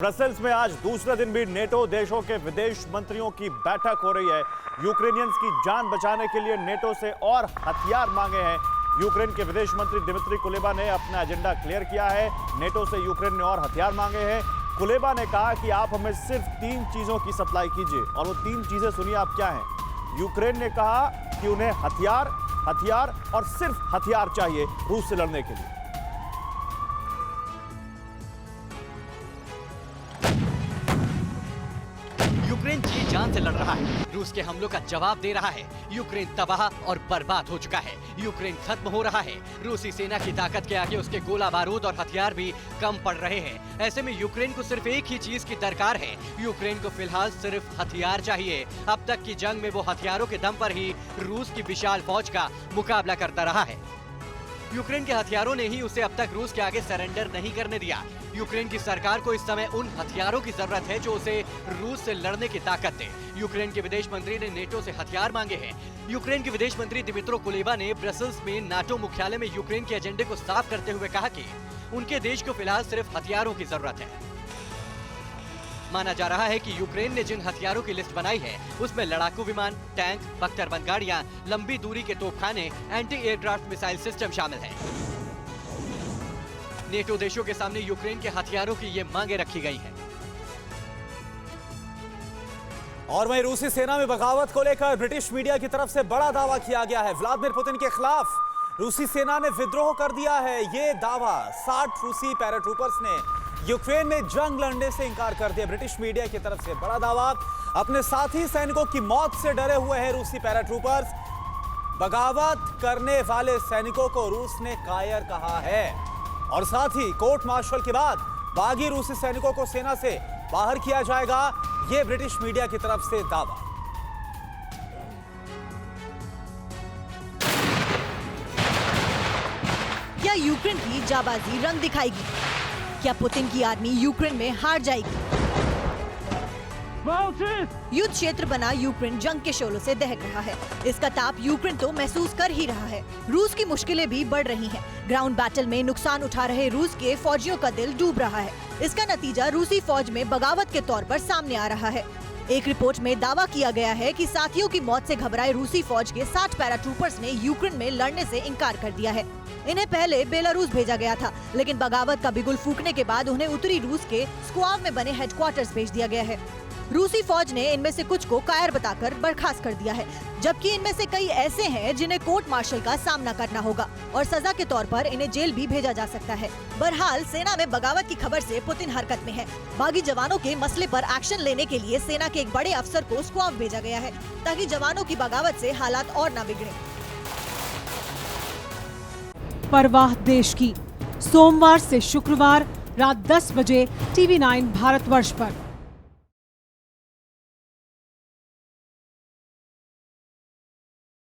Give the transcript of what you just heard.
Brussels में आज दूसरे दिन भी नेटो देशों के विदेश मंत्रियों की बैठक हो रही है। यूक्रेनियंस की जान बचाने के लिए नेटो से और हथियार मांगे हैं। यूक्रेन के विदेश मंत्री दिमित्री कुलेबा ने अपना एजेंडा क्लियर किया है। नेटो से यूक्रेन ने और हथियार मांगे हैं। कुलेबा ने कहा कि आप हमें सिर्फ 3 चीजों की सप्लाई कीजिए, और वो 3 चीजें सुनिए आप क्या हैं। यूक्रेन ने कहा कि उन्हें हथियार और सिर्फ हथियार चाहिए रूस से लड़ने के लिए। यूक्रेन जी जान से लड़ रहा है, रूस के हमलों का जवाब दे रहा है। यूक्रेन तबाह और बर्बाद हो चुका है। यूक्रेन खत्म हो रहा है। रूसी सेना की ताकत के आगे उसके गोला बारूद और हथियार भी कम पड़ रहे हैं। ऐसे में यूक्रेन को सिर्फ एक ही चीज की दरकार है। यूक्रेन को फिलहाल सिर्फ हथियार चाहिए। अब तक की जंग में वो हथियारों के दम पर ही रूस की विशाल फौज का मुकाबला करता रहा है। यूक्रेन के हथियारों ने ही उसे अब तक रूस के आगे सरेंडर नहीं करने दिया। यूक्रेन की सरकार को इस समय उन हथियारों की जरूरत है जो उसे रूस से लड़ने की ताकत दे। यूक्रेन के विदेश मंत्री ने नेटो से हथियार मांगे हैं। यूक्रेन के विदेश मंत्री दिमित्रो कुलेबा ने ब्रसेल्स में नाटो मुख्यालय में यूक्रेन के एजेंडे को साफ करते हुए कहा कि उनके देश को फिलहाल सिर्फ हथियारों की जरूरत है। माना जा रहा है कि यूक्रेन ने जिन हथियारों की लिस्ट बनाई है उसमें लड़ाकू विमान, टैंक, बख्तरबंद गाड़ियां, लंबी दूरी के तोपखाने, एंटी एयरक्राफ्ट मिसाइल सिस्टम शामिल है। नेटो देशों के सामने यूक्रेन के हथियारों की ये मांगे रखी गई हैं। और वहीं रूसी सेना में बगावत को लेकर ब्रिटिश मीडिया की तरफ से बड़ा दावा किया गया है। व्लादिमीर पुतिन के खिलाफ रूसी सेना ने विद्रोह कर दिया है। ये दावा 60 रूसी पैराट्रूपर्स ने यूक्रेन में जंग लड़ने से इंकार कर दिया। ब्रिटिश मीडिया की तरफ से बड़ा दावा। अपने साथी सैनिकों की मौत से डरे हुए हैं रूसी पैराट्रूपर्स। बगावत करने वाले सैनिकों को रूस ने कायर कहा है, और साथ ही कोर्ट मार्शल के बाद बागी रूसी सैनिकों को सेना से बाहर किया जाएगा। यह ब्रिटिश मीडिया की तरफ से दावा। क्या यूक्रेन की जाबाजी रंग दिखाएगी? क्या पुतिन की आर्मी यूक्रेन में हार जाएगी? युद्ध क्षेत्र बना यूक्रेन जंग के शोलों से दहक रहा है। इसका ताप यूक्रेन तो महसूस कर ही रहा है। रूस की मुश्किलें भी बढ़ रही हैं। ग्राउंड बैटल में नुकसान उठा रहे रूस के फौजियों का दिल डूब रहा है। इसका नतीजा रूसी फौज में बगावत के तौर पर सामने आ रहा है। एक रिपोर्ट में दावा किया गया है कि साथियों की मौत से घबराए रूसी फौज के 60 पैराट्रूपर्स ने यूक्रेन में लड़ने से इनकार कर दिया है। इन्हें पहले बेलारूस भेजा गया था, लेकिन बगावत का बिगुल फूकने के बाद उन्हें उत्तरी रूस के स्क्वाव में बने हेडक्वार्टर्स भेज दिया गया है। रूसी फौज ने इनमें से कुछ को कायर बताकर बर्खास्त कर दिया है, जबकि इनमें से कई ऐसे हैं जिन्हें कोर्ट मार्शल का सामना करना होगा और सजा के तौर पर इन्हें जेल भी भेजा जा सकता है। बहरहाल सेना में बगावत की खबर से पुतिन हरकत में है। बागी जवानों के मसले पर एक्शन लेने के लिए सेना के एक बड़े अफसर को स्क्वाव भेजा गया है, ताकि जवानों की बगावत से हालात और न बिगड़े। परवाह देश की, सोमवार से शुक्रवार रात 10 बजे TV9 भारतवर्ष पर।